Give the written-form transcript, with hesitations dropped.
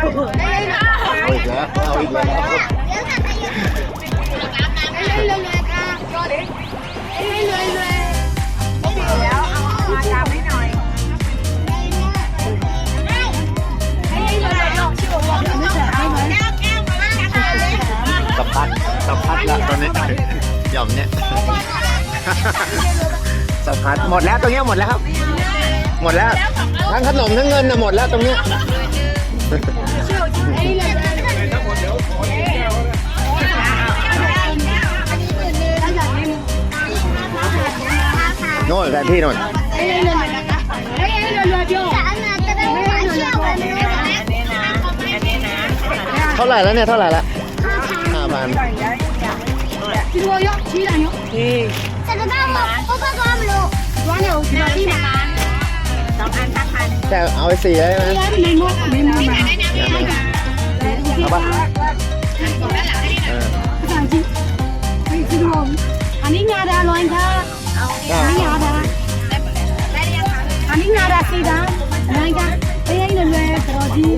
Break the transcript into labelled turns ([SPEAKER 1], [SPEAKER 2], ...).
[SPEAKER 1] อีกแล้วเอาอีกแล้วสะพัดละตอนนี้หย่อมเนี่ยสะพัดหมดแล้วตรงเนี้ยหมดแล้วครับหมดแล้วทั้งขนมทั้งเงินน่ะหมดแล้วตรงเนี้ยโน่นแทนที่โน่นเท่าไหร่แล้วเนี่ยเท่าไหร่แล้ว5,000แต่เอาไป4ได้ไหมเอาปะ
[SPEAKER 2] อันนี้งาดาลอยค่ะอันนี้งาดาอันนี้งาดาสีดำอะไรกันไอ้ยังเลยกระดิ่ง